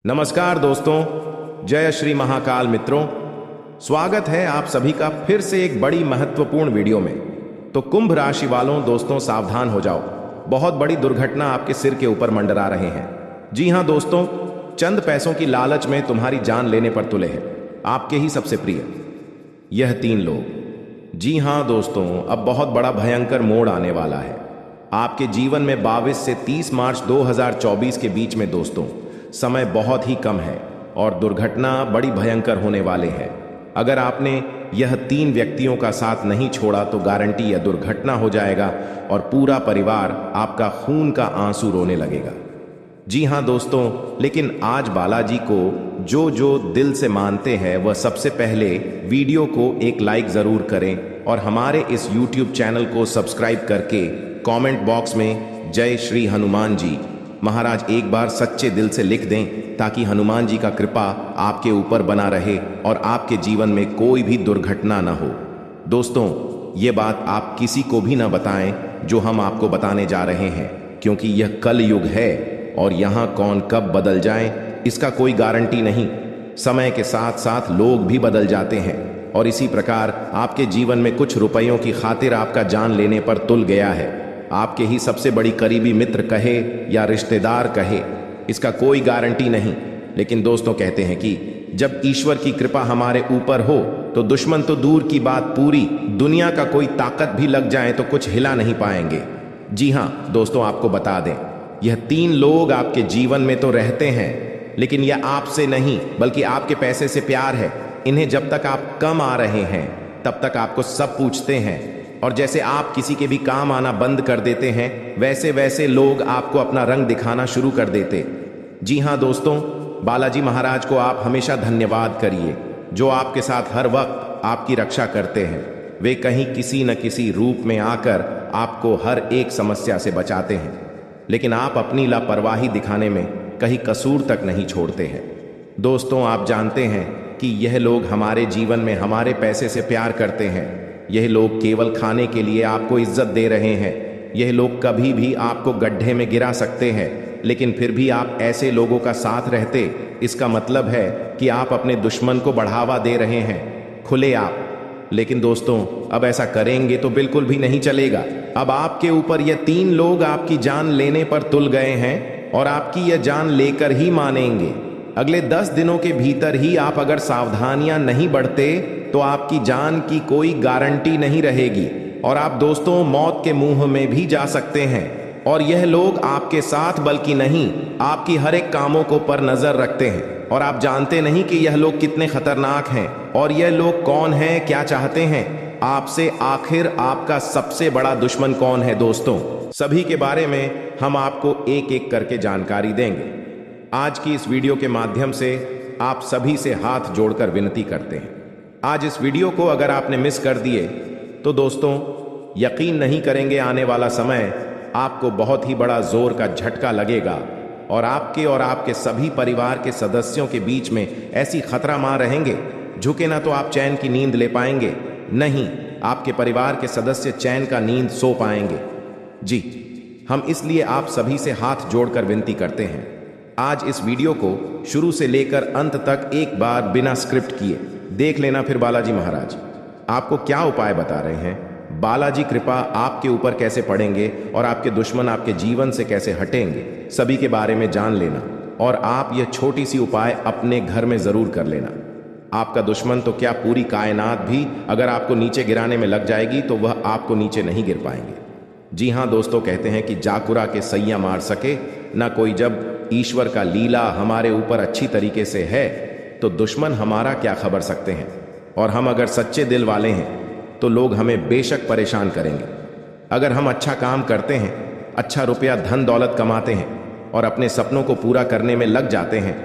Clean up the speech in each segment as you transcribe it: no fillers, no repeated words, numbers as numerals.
नमस्कार दोस्तों, जय श्री महाकाल मित्रों। स्वागत है आप सभी का फिर से एक बड़ी महत्वपूर्ण वीडियो में। तो कुंभ राशि वालों दोस्तों, सावधान हो जाओ, बहुत बड़ी दुर्घटना आपके सिर के ऊपर मंडरा रहे हैं। जी हां दोस्तों, चंद पैसों की लालच में तुम्हारी जान लेने पर तुले हैं आपके ही सबसे प्रिय यह 3 लोग। जी हां दोस्तों, अब बहुत बड़ा भयंकर मोड़ आने वाला है आपके जीवन में। 22 से 30 मार्च 2024 के बीच में दोस्तों, समय बहुत ही कम है और दुर्घटना बड़ी भयंकर होने वाले हैं। अगर आपने यह 3 व्यक्तियों का साथ नहीं छोड़ा तो गारंटी यह दुर्घटना हो जाएगा और पूरा परिवार आपका खून का आंसू रोने लगेगा। जी हां दोस्तों, लेकिन आज बालाजी को जो दिल से मानते हैं वह सबसे पहले वीडियो को एक लाइक जरूर करें और हमारे इस YouTube चैनल को सब्सक्राइब करके कमेंट बॉक्स में जय श्री हनुमान जी महाराज एक बार सच्चे दिल से लिख दें, ताकि हनुमान जी का कृपा आपके ऊपर बना रहे और आपके जीवन में कोई भी दुर्घटना न हो। दोस्तों, ये बात आप किसी को भी न बताएं जो हम आपको बताने जा रहे हैं, क्योंकि यह कल युग है और यहाँ कौन कब बदल जाए इसका कोई गारंटी नहीं। समय के साथ साथ लोग भी बदल जाते हैं और इसी प्रकार आपके जीवन में कुछ रुपयों की खातिर आपका जान लेने पर तुल गया है आपके ही सबसे बड़ी करीबी मित्र कहे या रिश्तेदार कहे, इसका कोई गारंटी नहीं। लेकिन दोस्तों, कहते हैं कि जब ईश्वर की कृपा हमारे ऊपर हो तो दुश्मन तो दूर की बात, पूरी दुनिया का कोई ताकत भी लग जाए तो कुछ हिला नहीं पाएंगे। जी हां दोस्तों, आपको बता दें, यह 3 लोग आपके जीवन में तो रहते हैं, लेकिन यह आपसे नहीं बल्कि आपके पैसे से प्यार है। इन्हें जब तक आप कम आ रहे हैं तब तक आपको सब पूछते हैं, और जैसे आप किसी के भी काम आना बंद कर देते हैं वैसे वैसे लोग आपको अपना रंग दिखाना शुरू कर देते। जी हां दोस्तों, बालाजी महाराज को आप हमेशा धन्यवाद करिए, जो आपके साथ हर वक्त आपकी रक्षा करते हैं। वे कहीं किसी न किसी रूप में आकर आपको हर एक समस्या से बचाते हैं, लेकिन आप अपनी लापरवाही दिखाने में कहीं कसूर तक नहीं छोड़ते हैं। दोस्तों, आप जानते हैं कि यह लोग हमारे जीवन में हमारे पैसे से प्यार करते हैं। यह लोग केवल खाने के लिए आपको इज्जत दे रहे हैं। यह लोग कभी भी आपको गड्ढे में गिरा सकते हैं, लेकिन फिर भी आप ऐसे लोगों का साथ रहते, इसका मतलब है कि आप अपने दुश्मन को बढ़ावा दे रहे हैं खुले आप। लेकिन दोस्तों, अब ऐसा करेंगे तो बिल्कुल भी नहीं चलेगा। अब आपके ऊपर यह 3 लोग आपकी जान लेने पर तुल गए हैं और आपकी यह जान लेकर ही मानेंगे। अगले 10 दिनों के भीतर ही आप अगर सावधानियां नहीं बढ़ते तो आपकी जान की कोई गारंटी नहीं रहेगी और आप दोस्तों मौत के मुंह में भी जा सकते हैं। और यह लोग आपके साथ बल्कि नहीं, आपकी हर एक कामों को पर नजर रखते हैं और आप जानते नहीं कि यह लोग कितने खतरनाक हैं और यह लोग कौन हैं, क्या चाहते हैं आपसे। आखिर आपका सबसे बड़ा दुश्मन कौन है दोस्तों, सभी के बारे में हम आपको एक एक करके जानकारी देंगे। आज की इस वीडियो के माध्यम से आप सभी से हाथ जोड़कर विनती करते हैं, आज इस वीडियो को अगर आपने मिस कर दिए तो दोस्तों यकीन नहीं करेंगे, आने वाला समय आपको बहुत ही बड़ा जोर का झटका लगेगा और आपके सभी परिवार के सदस्यों के बीच में ऐसी खतरा मार रहेंगे, झुके ना तो आप चैन की नींद ले पाएंगे, नहीं आपके परिवार के सदस्य चैन का नींद सो पाएंगे। जी, हम इसलिए आप सभी से हाथ जोड़कर विनती करते हैं, आज इस वीडियो को शुरू से लेकर अंत तक एक बार बिना स्क्रिप्ट किए देख लेना। फिर बालाजी महाराज आपको क्या उपाय बता रहे हैं, बालाजी कृपा आपके ऊपर कैसे पड़ेंगे और आपके दुश्मन आपके जीवन से कैसे हटेंगे, सभी के बारे में जान लेना। और आप यह छोटी सी उपाय अपने घर में जरूर कर लेना। आपका दुश्मन तो क्या, पूरी कायनात भी अगर आपको नीचे गिराने में लग जाएगी तो वह आपको नीचे नहीं गिर पाएंगे। जी हां दोस्तों, कहते हैं कि जाकुरा के सैया मार सके ना कोई। जब ईश्वर का लीला हमारे ऊपर अच्छी तरीके से है तो दुश्मन हमारा क्या खबर सकते हैं। और हम अगर सच्चे दिल वाले हैं तो लोग हमें बेशक परेशान करेंगे। अगर हम अच्छा काम करते हैं, अच्छा रुपया धन दौलत कमाते हैं और अपने सपनों को पूरा करने में लग जाते हैं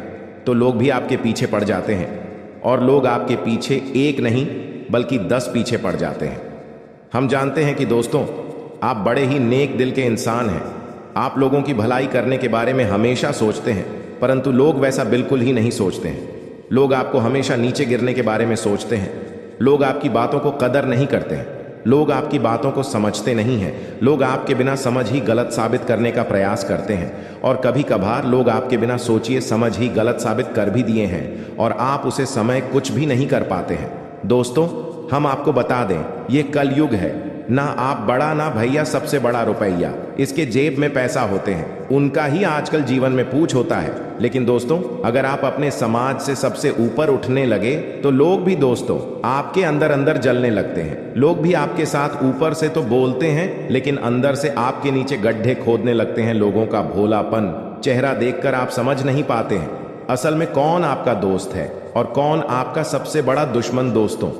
तो लोग भी आपके पीछे पड़ जाते हैं और लोग आपके पीछे एक नहीं बल्कि 10 पीछे पड़ जाते हैं। हम जानते हैं कि दोस्तों आप बड़े ही नेक दिल के इंसान हैं, आप लोगों की भलाई करने के बारे में हमेशा सोचते हैं, परंतु लोग वैसा बिल्कुल ही नहीं सोचते हैं। लोग आपको हमेशा नीचे गिरने के बारे में सोचते हैं, लोग आपकी बातों को कदर नहीं करते हैं, लोग आपकी बातों को समझते नहीं हैं। लोग आपके बिना समझ ही गलत साबित करने का प्रयास करते हैं और कभी कभार लोग आपके बिना सोचिए समझ ही गलत साबित कर भी दिए हैं और आप उसे समय कुछ भी नहीं कर पाते हैं। दोस्तों, हम आपको बता दें, ये कलयुग है। ना आप बड़ा ना भैया सबसे बड़ा रुपया, इसके जेब में पैसा होते हैं, उनका ही आजकल जीवन में पूछ होता है। लेकिन दोस्तों, अगर आप अपने समाज से सबसे ऊपर उठने लगे तो लोग भी दोस्तों आपके अंदर अंदर जलने लगते हैं। लोग भी आपके साथ ऊपर से तो बोलते हैं लेकिन अंदर से आपके नीचे गड्ढे खोदने लगते हैं। लोगों का भोलापन चेहरा देखकर आप समझ नहीं पाते हैं असल में कौन आपका दोस्त है और कौन आपका सबसे बड़ा दुश्मन। दोस्तों,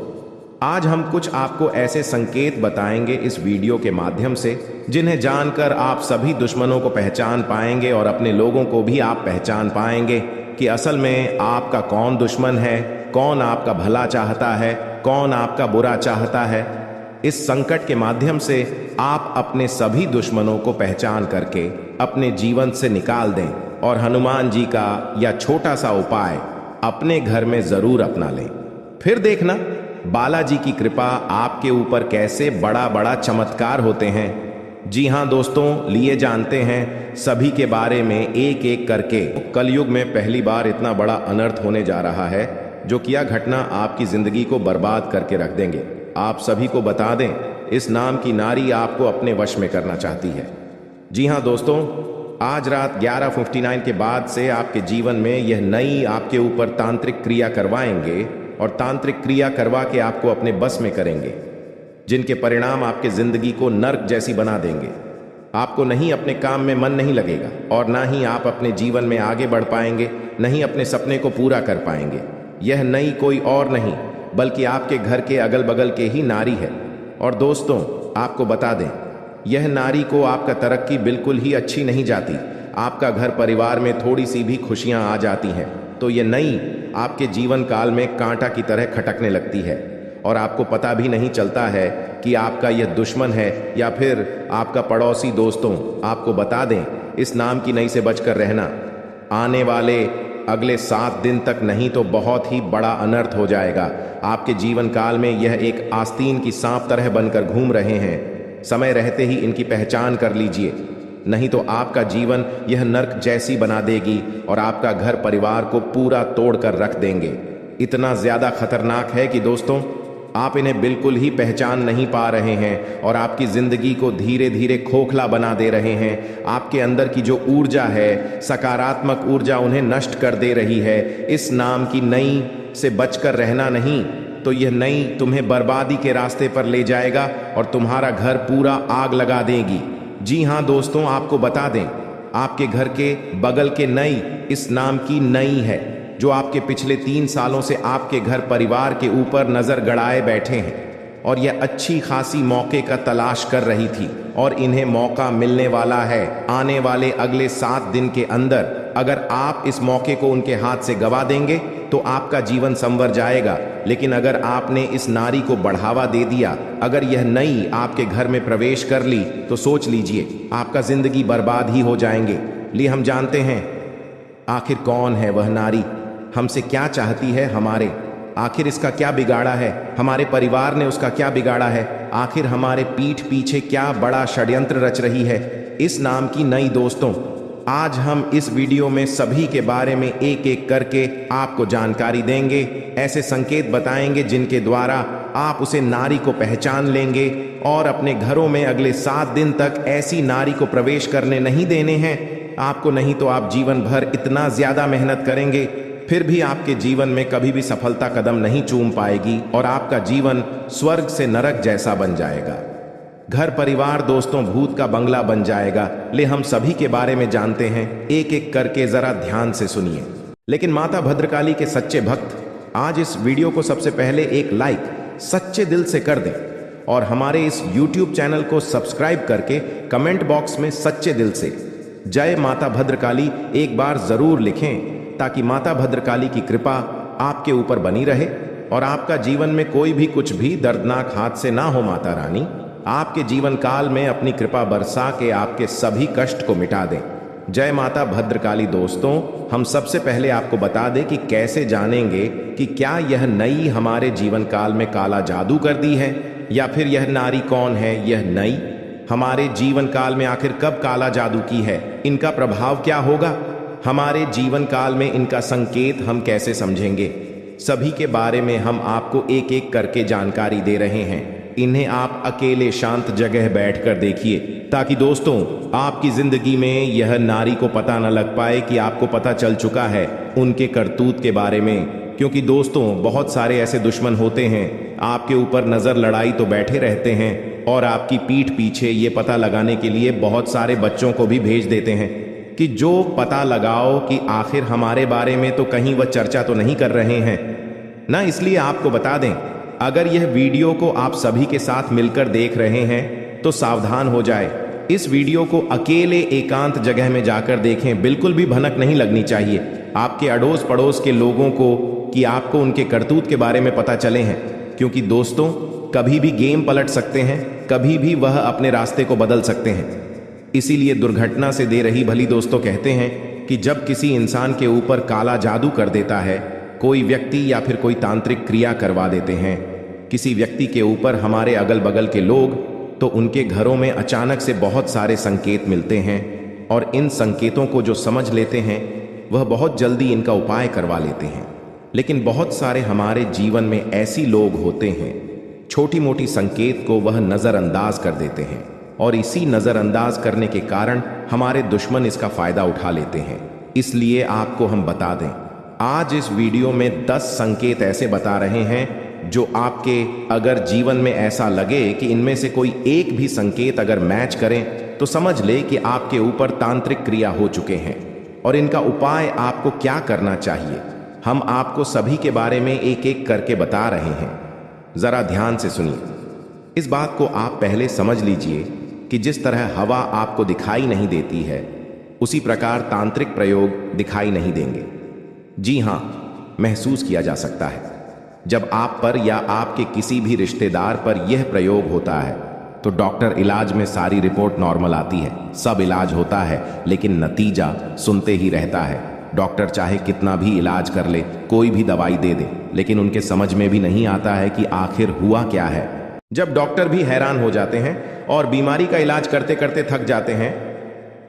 आज हम कुछ आपको ऐसे संकेत बताएंगे इस वीडियो के माध्यम से जिन्हें जानकर आप सभी दुश्मनों को पहचान पाएंगे और अपने लोगों को भी आप पहचान पाएंगे कि असल में आपका कौन दुश्मन है, कौन आपका भला चाहता है, कौन आपका बुरा चाहता है। इस संकट के माध्यम से आप अपने सभी दुश्मनों को पहचान करके अपने जीवन से निकाल दें और हनुमान जी का या छोटा सा उपाय अपने घर में जरूर अपना लें। फिर देखना बालाजी की कृपा आपके ऊपर कैसे बड़ा बड़ा चमत्कार होते हैं। जी हां दोस्तों, लिए जानते हैं सभी के बारे में एक एक करके। कलयुग में पहली बार इतना बड़ा अनर्थ होने जा रहा है जो कि यह घटना आपकी जिंदगी को बर्बाद करके रख देंगे। आप सभी को बता दें, इस नाम की नारी आपको अपने वश में करना चाहती है। जी हां दोस्तों, आज रात 11:59 के बाद से आपके जीवन में यह नई आपके ऊपर तांत्रिक क्रिया करवाएंगे और तांत्रिक क्रिया करवा के आपको अपने बस में करेंगे, जिनके परिणाम आपके जिंदगी को नर्क जैसी बना देंगे। आपको नहीं अपने काम में मन नहीं लगेगा और ना ही आप अपने जीवन में आगे बढ़ पाएंगे, नहीं अपने सपने को पूरा कर पाएंगे। यह नई कोई और नहीं बल्कि आपके घर के अगल बगल के ही नारी है। और दोस्तों, आपको बता दें, यह नारी को आपका तरक्की बिल्कुल ही अच्छी नहीं जाती। आपका घर परिवार में थोड़ी सी भी खुशियां आ जाती हैं तो ये नई आपके जीवन काल में कांटा की तरह खटकने लगती है और आपको पता भी नहीं चलता है कि आपका यह दुश्मन है या फिर आपका पड़ोसी। दोस्तों, आपको बता दें, इस नाम की नई से बचकर रहना। आने वाले अगले 7 दिन तक नहीं तो बहुत ही बड़ा अनर्थ हो जाएगा। आपके जीवन काल में यह एक आस्तीन की सांप तरह बनकर घूम रहे हैं। समय रहते ही इनकी पहचान कर लीजिए, नहीं तो आपका जीवन यह नर्क जैसी बना देगी और आपका घर परिवार को पूरा तोड़कर रख देंगे। इतना ज्यादा खतरनाक है कि दोस्तों आप इन्हें बिल्कुल ही पहचान नहीं पा रहे हैं और आपकी जिंदगी को धीरे धीरे खोखला बना दे रहे हैं। आपके अंदर की जो ऊर्जा है, सकारात्मक ऊर्जा, उन्हें नष्ट कर दे रही है। इस नाम की नई से बचकर रहना नहीं तो यह नई तुम्हें बर्बादी के रास्ते पर ले जाएगा और तुम्हारा घर पूरा आग लगा देगी। जी हां दोस्तों, आपको बता दें, आपके घर के बगल के नई इस नाम की नई है जो आपके पिछले 3 सालों से आपके घर परिवार के ऊपर नजर गड़ाए बैठे हैं और यह अच्छी खासी मौके का तलाश कर रही थी और इन्हें मौका मिलने वाला है आने वाले अगले 7 दिन के अंदर। अगर आप इस मौके को उनके हाथ से गवा देंगे तो आपका जीवन संवर जाएगा, लेकिन अगर आपने इस नारी को बढ़ावा दे दिया, अगर यह नई आपके घर में प्रवेश कर ली तो सोच लीजिए आपका जिंदगी बर्बाद ही हो जाएंगे। लिए हम जानते हैं आखिर कौन है वह नारी, हमसे क्या चाहती है, हमारे आखिर इसका क्या बिगाड़ा है, हमारे परिवार ने उसका क्या बिगाड़ा है, आखिर हमारे पीठ पीछे क्या बड़ा षड्यंत्र रच रही है इस नाम की नई। दोस्तों, आज हम इस वीडियो में सभी के बारे में एक एक करके आपको जानकारी देंगे, ऐसे संकेत बताएंगे जिनके द्वारा आप उसे नारी को पहचान लेंगे और अपने घरों में अगले 7 दिन तक ऐसी नारी को प्रवेश करने नहीं देने हैं आपको। नहीं तो आप जीवन भर इतना ज्यादा मेहनत करेंगे फिर भी आपके जीवन में कभी भी सफलता कदम नहीं चूम पाएगी और आपका जीवन स्वर्ग से नरक जैसा बन जाएगा। घर परिवार दोस्तों भूत का बंगला बन जाएगा। ले हम सभी के बारे में जानते हैं, एक एक करके जरा ध्यान से सुनिए। लेकिन माता भद्रकाली के सच्चे भक्त आज इस वीडियो को सबसे पहले एक लाइक सच्चे दिल से कर दें और हमारे इस YouTube चैनल को सब्सक्राइब करके कमेंट बॉक्स में सच्चे दिल से जय माता भद्रकाली एक बार जरूर लिखें ताकि माता भद्रकाली की कृपा आपके ऊपर बनी रहे और आपका जीवन में कोई भी कुछ भी दर्दनाक हाथ से ना हो। माता रानी आपके जीवन काल में अपनी कृपा बरसा के आपके सभी कष्ट को मिटा दें। जय माता भद्रकाली। दोस्तों, हम सबसे पहले आपको बता दें कि कैसे जानेंगे कि क्या यह नई हमारे जीवन काल में काला जादू कर दी है या फिर यह नारी कौन है, यह नई हमारे जीवन काल में आखिर कब काला जादू की है, इनका प्रभाव क्या होगा, हमारे जीवन काल में इनका संकेत हम कैसे समझेंगे, सभी के बारे में हम आपको एक एक करके जानकारी दे रहे हैं। इन्हें आप अकेले शांत जगह बैठकर देखिए ताकि दोस्तों आपकी जिंदगी में यह नारी को पता न लग पाए कि आपको पता चल चुका है उनके करतूत के बारे में। क्योंकि दोस्तों बहुत सारे ऐसे दुश्मन होते हैं, आपके ऊपर नजर लड़ाई तो बैठे रहते हैं और आपकी पीठ पीछे ये पता लगाने के लिए बहुत सारे बच्चों को भी भेज देते हैं कि जो पता लगाओ कि आखिर हमारे बारे में तो कहीं वह चर्चा तो नहीं कर रहे हैं ना। इसलिए आपको बता दें, अगर यह वीडियो को आप सभी के साथ मिलकर देख रहे हैं तो सावधान हो जाए। इस वीडियो को अकेले एकांत जगह में जाकर देखें, बिल्कुल भी भनक नहीं लगनी चाहिए आपके अड़ोस पड़ोस के लोगों को कि आपको उनके करतूत के बारे में पता चले हैं। क्योंकि दोस्तों कभी भी गेम पलट सकते हैं, कभी भी वह अपने रास्ते को बदल सकते हैं। इसीलिए दुर्घटना से दे रही भली दोस्तों कहते हैं कि जब किसी इंसान के ऊपर काला जादू कर देता है कोई व्यक्ति या फिर कोई तांत्रिक क्रिया करवा देते हैं किसी व्यक्ति के ऊपर हमारे अगल बगल के लोग, तो उनके घरों में अचानक से बहुत सारे संकेत मिलते हैं और इन संकेतों को जो समझ लेते हैं वह बहुत जल्दी इनका उपाय करवा लेते हैं। लेकिन बहुत सारे हमारे जीवन में ऐसी लोग होते हैं छोटी मोटी संकेत को वह नज़रअंदाज कर देते हैं और इसी नज़रअंदाज करने के कारण हमारे दुश्मन इसका फायदा उठा लेते हैं। इसलिए आपको हम बता दें, आज इस वीडियो में 10 संकेत ऐसे बता रहे हैं जो आपके अगर जीवन में ऐसा लगे कि इनमें से कोई एक भी संकेत अगर मैच करें तो समझ ले कि आपके ऊपर तांत्रिक क्रिया हो चुके हैं और इनका उपाय आपको क्या करना चाहिए हम आपको सभी के बारे में एक एक करके बता रहे हैं। जरा ध्यान से सुनिए। इस बात को आप पहले समझ लीजिए कि जिस तरह हवा आपको दिखाई नहीं देती है उसी प्रकार तांत्रिक प्रयोग दिखाई नहीं देंगे। जी हाँ, महसूस किया जा सकता है। जब आप पर या आपके किसी भी रिश्तेदार पर यह प्रयोग होता है तो डॉक्टर इलाज में सारी रिपोर्ट नॉर्मल आती है, सब इलाज होता है, लेकिन नतीजा सुनते ही रहता है। डॉक्टर चाहे कितना भी इलाज कर ले, कोई भी दवाई दे दे, लेकिन उनके समझ में भी नहीं आता है कि आखिर हुआ क्या है। जब डॉक्टर भी हैरान हो जाते हैं और बीमारी का इलाज करते करते थक जाते हैं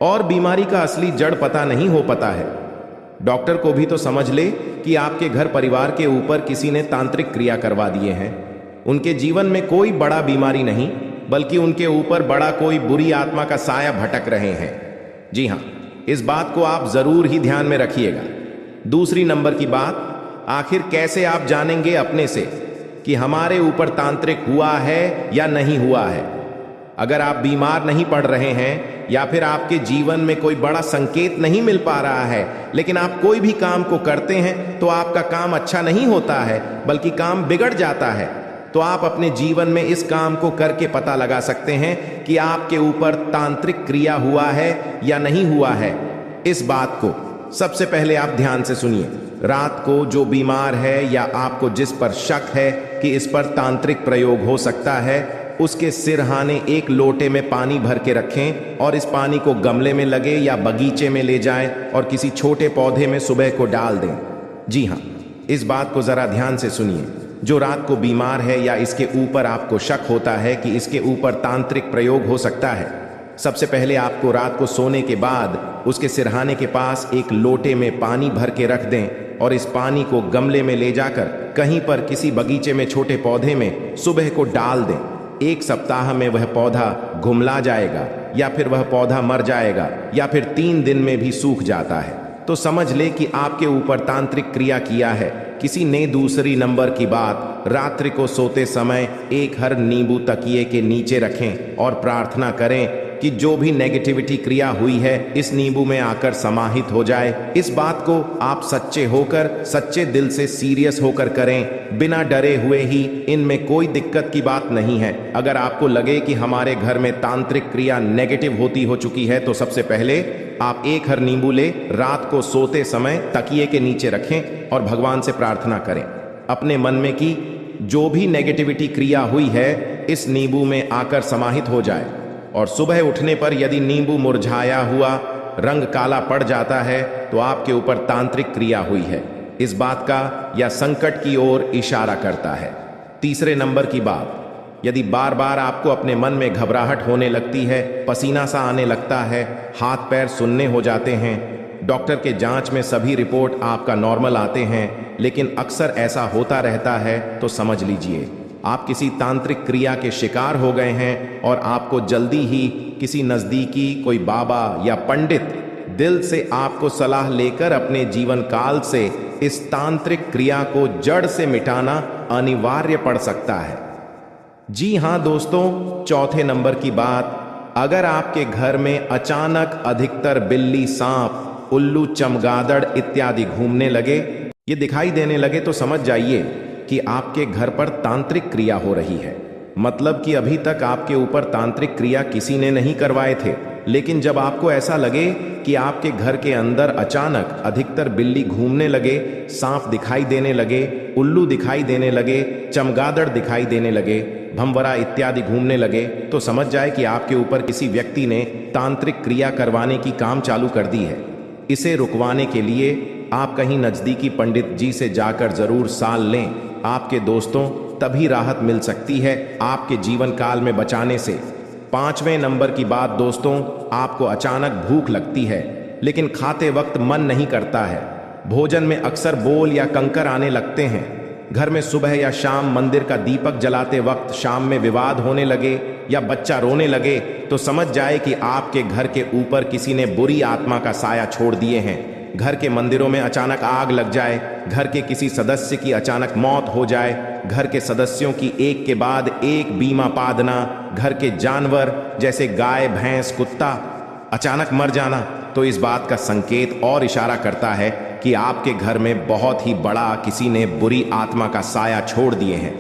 और बीमारी का असली जड़ पता नहीं हो पाता है। डॉक्टर को भी तो समझ ले कि आपके घर परिवार के ऊपर किसी ने तांत्रिक क्रिया करवा दिए हैं। उनके जीवन में कोई बड़ा बीमारी नहीं, बल्कि उनके ऊपर बड़ा कोई बुरी आत्मा का साया भटक रहे हैं। जी हाँ, इस बात को आप जरूर ही ध्यान में रखिएगा। दूसरी नंबर की बात, आखिर कैसे आप जानेंगे अपने से कि हमारे ऊपर तांत्रिक हुआ है या नहीं हुआ है। अगर आप बीमार नहीं पड़ रहे हैं या फिर आपके जीवन में कोई बड़ा संकेत नहीं मिल पा रहा है, लेकिन आप कोई भी काम को करते हैं तो आपका काम अच्छा नहीं होता है बल्कि काम बिगड़ जाता है, तो आप अपने जीवन में इस काम को करके पता लगा सकते हैं कि आपके ऊपर तांत्रिक क्रिया हुआ है या नहीं हुआ है। इस बात को सबसे पहले आप ध्यान से सुनिए। रात को जो बीमार है या आपको जिस पर शक है कि इस पर तांत्रिक प्रयोग हो सकता है, उसके सिरहाने एक लोटे में पानी भर के रखें और इस पानी को गमले में लगे या बगीचे में ले जाएं और किसी छोटे पौधे में सुबह को डाल दें। जी हाँ, इस बात को जरा ध्यान से सुनिए। जो रात को बीमार है या इसके ऊपर आपको शक होता है कि इसके ऊपर तांत्रिक प्रयोग हो सकता है, सबसे पहले आपको रात को सोने के बाद उसके सिरहाने के पास एक लोटे में पानी भर के रख दें और इस पानी को गमले में ले जाकर कहीं पर किसी बगीचे में छोटे पौधे में सुबह को डाल दें। 1 सप्ताह में वह पौधा घुमला जाएगा या फिर वह पौधा मर जाएगा या फिर 3 दिन में भी सूख जाता है, तो समझ ले कि आपके ऊपर तांत्रिक क्रिया किया है किसी ने। दूसरी नंबर की बात, रात्रि को सोते समय एक हर नींबू तकिए के नीचे रखें और प्रार्थना करें कि जो भी नेगेटिविटी क्रिया हुई है इस नींबू में आकर समाहित हो जाए। इस बात को आप सच्चे होकर, सच्चे दिल से सीरियस होकर करें, बिना डरे हुए ही। इनमें कोई दिक्कत की बात नहीं है। अगर आपको लगे कि हमारे घर में तांत्रिक क्रिया नेगेटिव होती हो चुकी है तो सबसे पहले आप एक हर नींबू ले, रात को सोते समय तकिए के नीचे रखें और भगवान से प्रार्थना करें अपने मन में कि जो भी नेगेटिविटी क्रिया हुई है इस नींबू में आकर समाहित हो जाए। और सुबह उठने पर यदि नींबू मुरझाया हुआ, रंग काला पड़ जाता है तो आपके ऊपर तांत्रिक क्रिया हुई है, इस बात का या संकट की ओर इशारा करता है। तीसरे नंबर की बात, यदि बार बार आपको अपने मन में घबराहट होने लगती है, पसीना सा आने लगता है, हाथ पैर सुन्ने हो जाते हैं, डॉक्टर के जांच में सभी रिपोर्ट आपका नॉर्मल आते हैं, लेकिन अक्सर ऐसा होता रहता है, तो समझ लीजिए आप किसी तांत्रिक क्रिया के शिकार हो गए हैं और आपको जल्दी ही किसी नज़दीकी कोई बाबा या पंडित दिल से आपको सलाह लेकर अपने जीवन काल से इस तांत्रिक क्रिया को जड़ से मिटाना अनिवार्य पड़ सकता है। जी हाँ दोस्तों, चौथे नंबर की बात, अगर आपके घर में अचानक अधिकतर बिल्ली, सांप, उल्लू, चमगादड़ इत्यादि घूमने लगे, ये दिखाई देने लगे, तो समझ जाइए कि आपके घर पर तांत्रिक क्रिया हो रही है। मतलब कि अभी तक आपके ऊपर तांत्रिक क्रिया किसी ने नहीं करवाए थे, लेकिन जब आपको ऐसा लगे कि आपके घर के अंदर अचानक अधिकतर बिल्ली घूमने लगे, सांप दिखाई देने लगे, उल्लू दिखाई देने लगे, चमगादड़ दिखाई देने लगे, भंवरा इत्यादि घूमने लगे, तो समझ जाए कि आपके ऊपर किसी व्यक्ति ने तांत्रिक क्रिया करवाने की काम चालू कर दी है। इसे रुकवाने के लिए आप कहीं नज़दीकी पंडित जी से जाकर जरूर साल लें। आपके दोस्तों, तभी राहत मिल सकती है आपके जीवन काल में बचाने से। पांचवें नंबर की बात दोस्तों, आपको अचानक भूख लगती है, लेकिन खाते वक्त मन नहीं करता है। भोजन में अक्सर बोल या कंकर आने लगते हैं। घर में सुबह या शाम मंदिर का दीपक जलाते वक्त शाम में विवाद होने लगे या बच्चा रोने लगे, तो समझ जाए कि आपके घर के ऊपर किसी ने बुरी आत्मा का साया छोड़ दिए हैं। घर के मंदिरों में अचानक आग लग जाए, घर के किसी सदस्य की अचानक मौत हो जाए, घर के सदस्यों की एक के बाद एक बीमा पादना, घर के जानवर जैसे गाय, भैंस, कुत्ता अचानक मर जाना, तो इस बात का संकेत और इशारा करता है कि आपके घर में बहुत ही बड़ा किसी ने बुरी आत्मा का साया छोड़ दिए हैं,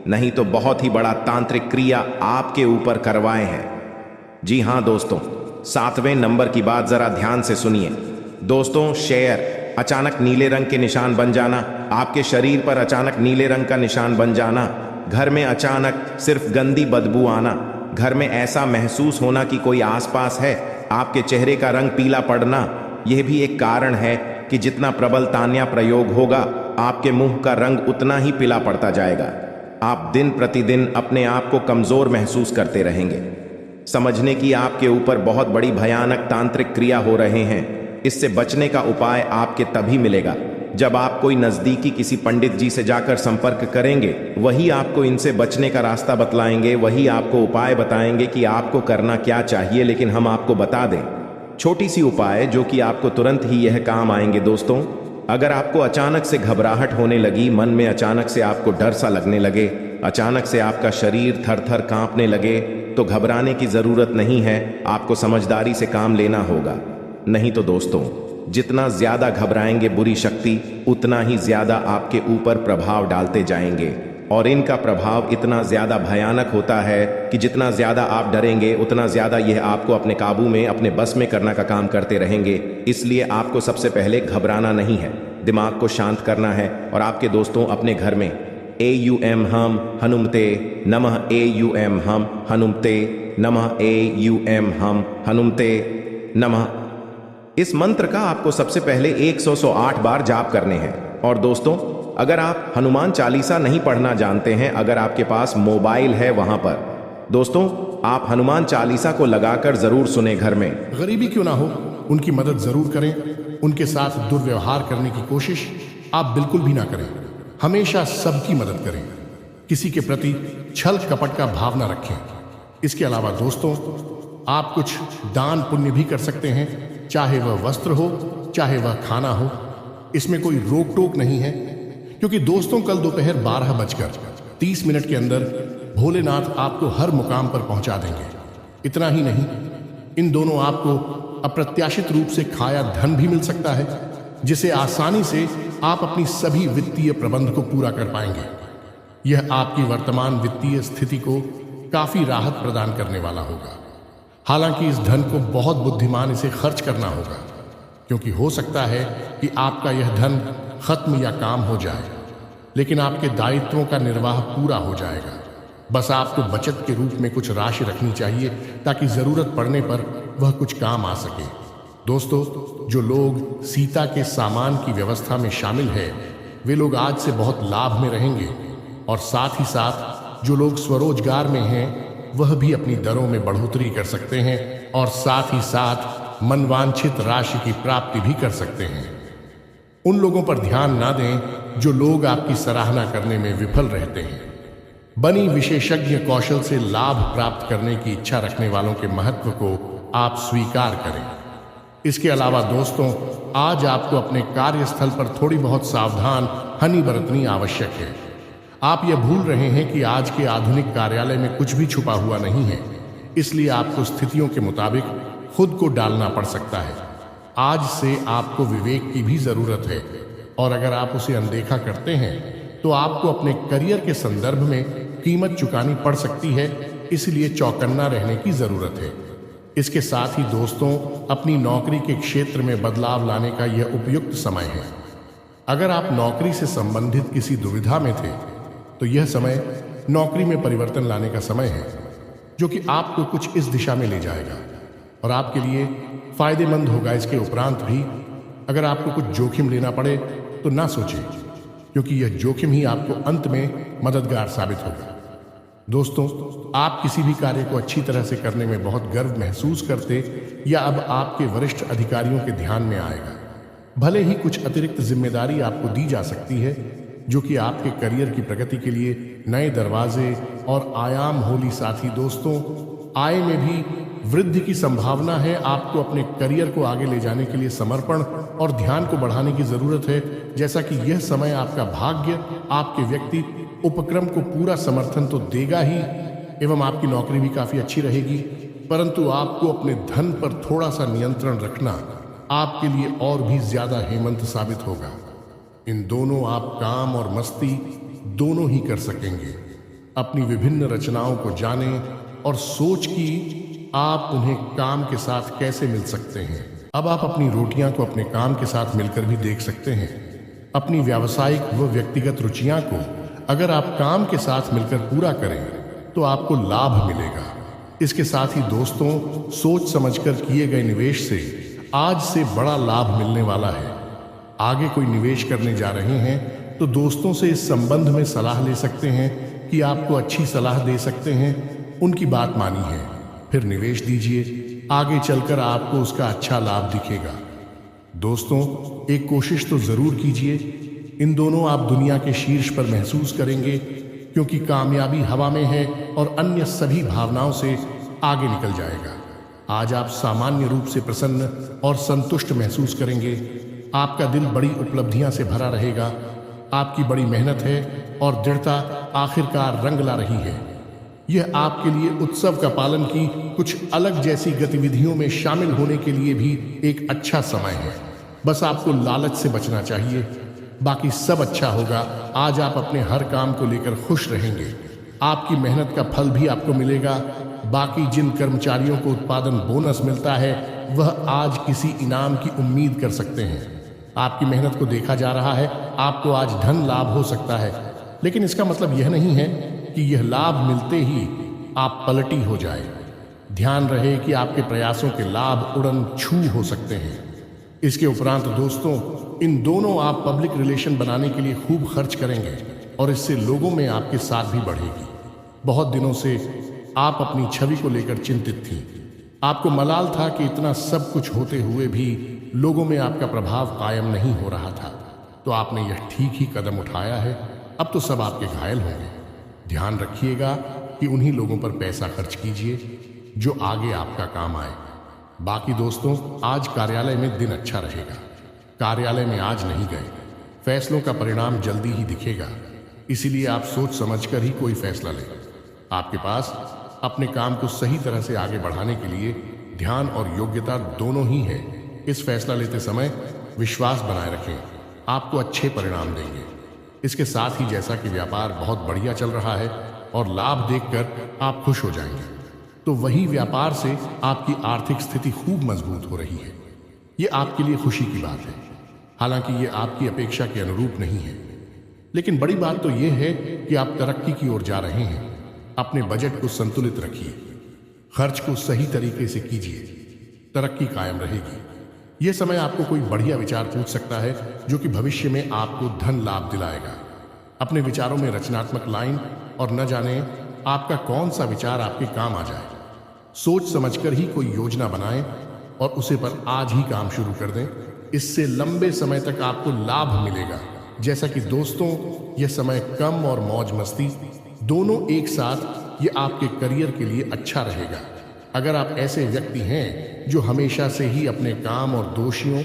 नहीं तो बहुत ही बड़ा तांत्रिक क्रिया आपके ऊपर करवाए हैं। जी हाँ दोस्तों, सातवें नंबर की बात जरा ध्यान से सुनिए। दोस्तों, शेर, अचानक नीले रंग के निशान बन जाना, आपके शरीर पर अचानक नीले रंग का निशान बन जाना, घर में अचानक सिर्फ गंदी बदबू आना, घर में ऐसा महसूस होना कि कोई आसपास है, आपके चेहरे का रंग पीला पड़ना, यह भी एक कारण है कि जितना प्रबल तान्या प्रयोग होगा, आपके मुंह का रंग उतना ही पीला पड़ता जाएगा। आप दिन प्रतिदिन अपने आप को कमजोर महसूस करते रहेंगे। समझने की आपके ऊपर बहुत बड़ी भयानक तांत्रिक क्रिया हो रहे हैं। इससे बचने का उपाय आपके तभी मिलेगा जब आप कोई नज़दीकी किसी पंडित जी से जाकर संपर्क करेंगे। वही आपको इनसे बचने का रास्ता बतलाएंगे, वही आपको उपाय बताएंगे कि आपको करना क्या चाहिए। लेकिन हम आपको बता दें छोटी सी उपाय जो कि आपको तुरंत ही यह काम आएंगे। दोस्तों, अगर आपको अचानक से घबराहट होने लगी, मन में अचानक से आपको डर सा लगने लगे, अचानक से आपका शरीर थर थर कांपने लगे, तो घबराने की ज़रूरत नहीं है, आपको समझदारी से काम लेना होगा। नहीं तो दोस्तों, जितना ज्यादा घबराएंगे बुरी शक्ति, उतना ही ज्यादा आपके ऊपर प्रभाव डालते जाएंगे, और इनका प्रभाव इतना ज्यादा भयानक होता है कि जितना ज्यादा आप डरेंगे, उतना ज्यादा यह आपको अपने काबू में, अपने बस में करने का काम करते रहेंगे। इसलिए आपको सबसे पहले घबराना नहीं है, दिमाग को शांत करना है। और आपके दोस्तों, अपने घर में AUM हम हनुमते नमः, AUM हम हनुमते नमः, AUM हम हनुमते नमः, इस मंत्र का आपको सबसे पहले 108 बार जाप करने हैं। और दोस्तों, अगर आप हनुमान चालीसा नहीं पढ़ना जानते हैं, अगर आपके पास मोबाइल है वहां पर, दोस्तों आप हनुमान चालीसा को लगाकर जरूर सुने। घर में गरीबी क्यों ना हो, उनकी मदद जरूर करें। उनके साथ दुर्व्यवहार करने की कोशिश आप बिल्कुल भी ना करें। हमेशा सबकी मदद करें, किसी के प्रति छल कपट का भाव ना रखें। इसके अलावा दोस्तों, आप कुछ दान पुण्य भी कर सकते हैं, चाहे वह वस्त्र हो, चाहे वह खाना हो। इसमें कोई रोक टोक नहीं है, क्योंकि दोस्तों कल दोपहर 12:30 के अंदर भोलेनाथ आपको हर मुकाम पर पहुंचा देंगे। इतना ही नहीं, इन दोनों आपको अप्रत्याशित रूप से खाया धन भी मिल सकता है, जिसे आसानी से आप अपनी सभी वित्तीय प्रबंध को पूरा कर पाएंगे। यह आपकी वर्तमान वित्तीय स्थिति को काफी राहत प्रदान करने वाला होगा। हालांकि इस धन को बहुत बुद्धिमान इसे खर्च करना होगा, क्योंकि हो सकता है कि आपका यह धन खत्म या काम हो जाए, लेकिन आपके दायित्वों का निर्वाह पूरा हो जाएगा। बस आपको बचत के रूप में कुछ राशि रखनी चाहिए, ताकि जरूरत पड़ने पर वह कुछ काम आ सके। दोस्तों, जो लोग सीता के सामान की व्यवस्था में शामिल है, वे लोग आज से बहुत लाभ में रहेंगे, और साथ ही साथ जो लोग स्वरोजगार में हैं वह भी अपनी दरों में बढ़ोतरी कर सकते हैं और साथ ही साथ मनवांछित राशि की प्राप्ति भी कर सकते हैं। उन लोगों पर ध्यान ना दें जो लोग आपकी सराहना करने में विफल रहते हैं। बनी विशेषज्ञ कौशल से लाभ प्राप्त करने की इच्छा रखने वालों के महत्व को आप स्वीकार करें। इसके अलावा दोस्तों, आज आपको अपने कार्यस्थल पर थोड़ी बहुत सावधानी बरतनी आवश्यक है। आप यह भूल रहे हैं कि आज के आधुनिक कार्यालय में कुछ भी छुपा हुआ नहीं है, इसलिए आपको स्थितियों के मुताबिक खुद को डालना पड़ सकता है। आज से आपको विवेक की भी जरूरत है और अगर आप उसे अनदेखा करते हैं तो आपको अपने करियर के संदर्भ में कीमत चुकानी पड़ सकती है, इसलिए चौकन्ना रहने की जरूरत है। इसके साथ ही दोस्तों, अपनी नौकरी के क्षेत्र में बदलाव लाने का यह उपयुक्त समय है। अगर आप नौकरी से संबंधित किसी दुविधा में थे तो यह समय नौकरी में परिवर्तन लाने का समय है, जो कि आपको कुछ इस दिशा में ले जाएगा और आपके लिए फायदेमंद होगा। इसके उपरांत भी अगर आपको कुछ जोखिम लेना पड़े तो ना सोचें, क्योंकि यह जोखिम ही आपको अंत में मददगार साबित होगा। दोस्तों, आप किसी भी कार्य को अच्छी तरह से करने में बहुत गर्व महसूस करते या अब आपके वरिष्ठ अधिकारियों के ध्यान में आएगा। भले ही कुछ अतिरिक्त जिम्मेदारी आपको दी जा सकती है, जो कि आपके करियर की प्रगति के लिए नए दरवाजे और आयाम होली। साथ ही दोस्तों, आय में भी वृद्धि की संभावना है। आपको अपने करियर को आगे ले जाने के लिए समर्पण और ध्यान को बढ़ाने की जरूरत है, जैसा कि यह समय आपका भाग्य आपके व्यक्ति उपक्रम को पूरा समर्थन तो देगा ही एवं आपकी नौकरी भी काफी अच्छी रहेगी, परंतु आपको अपने धन पर थोड़ा सा नियंत्रण रखना आपके लिए और भी ज्यादा हेमंत साबित होगा। इन दोनों आप काम और मस्ती दोनों ही कर सकेंगे। अपनी विभिन्न रचनाओं को जानें और सोच कि आप उन्हें काम के साथ कैसे मिल सकते हैं। अब आप अपनी रोटियां को अपने काम के साथ मिलकर भी देख सकते हैं। अपनी व्यावसायिक व व्यक्तिगत रुचियां को अगर आप काम के साथ मिलकर पूरा करें तो आपको लाभ मिलेगा। इसके साथ ही दोस्तों, सोच समझकर किए गए निवेश से आज से बड़ा लाभ मिलने वाला है। आगे कोई निवेश करने जा रहे हैं तो दोस्तों से इस संबंध में सलाह ले सकते हैं कि आपको अच्छी सलाह दे सकते हैं। उनकी बात मानी है, फिर निवेश दीजिए। आगे चलकर आपको उसका अच्छा लाभ दिखेगा। दोस्तों, एक कोशिश तो जरूर कीजिए। इन दोनों आप दुनिया के शीर्ष पर महसूस करेंगे, क्योंकि कामयाबी हवा में है और अन्य सभी भावनाओं से आगे निकल जाएगा। आज आप सामान्य रूप से प्रसन्न और संतुष्ट महसूस करेंगे। आपका दिल बड़ी उपलब्धियां से भरा रहेगा। आपकी बड़ी मेहनत है और दृढ़ता आखिरकार रंग ला रही है। यह आपके लिए उत्सव का पालन की कुछ अलग जैसी गतिविधियों में शामिल होने के लिए भी एक अच्छा समय है। बस आपको लालच से बचना चाहिए, बाकी सब अच्छा होगा। आज आप अपने हर काम को लेकर खुश रहेंगे। आपकी मेहनत का फल भी आपको मिलेगा। बाकी जिन कर्मचारियों को उत्पादन बोनस मिलता है वह आज किसी इनाम की उम्मीद कर सकते हैं। आपकी मेहनत को देखा जा रहा है। आपको आज धन लाभ हो सकता है, लेकिन इसका मतलब यह नहीं है कि यह लाभ मिलते ही आप पलटी हो जाए। ध्यान रहे कि आपके प्रयासों के लाभ उड़न छू हो सकते हैं। इसके उपरांत दोस्तों, इन दोनों आप पब्लिक रिलेशन बनाने के लिए खूब खर्च करेंगे और इससे लोगों में आपके साथ भी बढ़ेगी। बहुत दिनों से आप अपनी छवि को लेकर चिंतित थी। आपको मलाल था कि इतना सब कुछ होते हुए भी लोगों में आपका प्रभाव कायम नहीं हो रहा था, तो आपने यह ठीक ही कदम उठाया है। अब तो सब आपके घायल होंगे। ध्यान रखिएगा कि उन्हीं लोगों पर पैसा खर्च कीजिए जो आगे आपका काम आए। बाकी दोस्तों, आज कार्यालय में दिन अच्छा रहेगा। कार्यालय में आज नहीं गए, फैसलों का परिणाम जल्दी ही दिखेगा, इसीलिए आप सोच समझकर ही कोई फैसला लें। आपके पास अपने काम को सही तरह से आगे बढ़ाने के लिए ध्यान और योग्यता दोनों ही है। इस फैसला लेते समय विश्वास बनाए रखें, आपको अच्छे परिणाम देंगे। इसके साथ ही जैसा कि व्यापार बहुत बढ़िया चल रहा है और लाभ देखकर आप खुश हो जाएंगे, तो वही व्यापार से आपकी आर्थिक स्थिति खूब मजबूत हो रही है। ये आपके लिए खुशी की बात है। हालांकि ये आपकी अपेक्षा के अनुरूप नहीं है, लेकिन बड़ी बात तो यह है कि आप तरक्की की ओर जा रहे हैं। अपने बजट को संतुलित रखिए, खर्च को सही तरीके से कीजिए, तरक्की कायम रहेगी। यह समय आपको कोई बढ़िया विचार पूछ सकता है जो कि भविष्य में आपको धन लाभ दिलाएगा। अपने विचारों में रचनात्मक लाइन और न जाने आपका कौन सा विचार आपके काम आ जाए। सोच समझकर ही कोई योजना बनाएं और उसे पर आज ही काम शुरू कर दें। इससे लंबे समय तक आपको लाभ मिलेगा। जैसा कि दोस्तों, यह समय कम और मौज मस्ती दोनों एक साथ, ये आपके करियर के लिए अच्छा रहेगा। अगर आप ऐसे व्यक्ति हैं जो हमेशा से ही अपने काम और दोषियों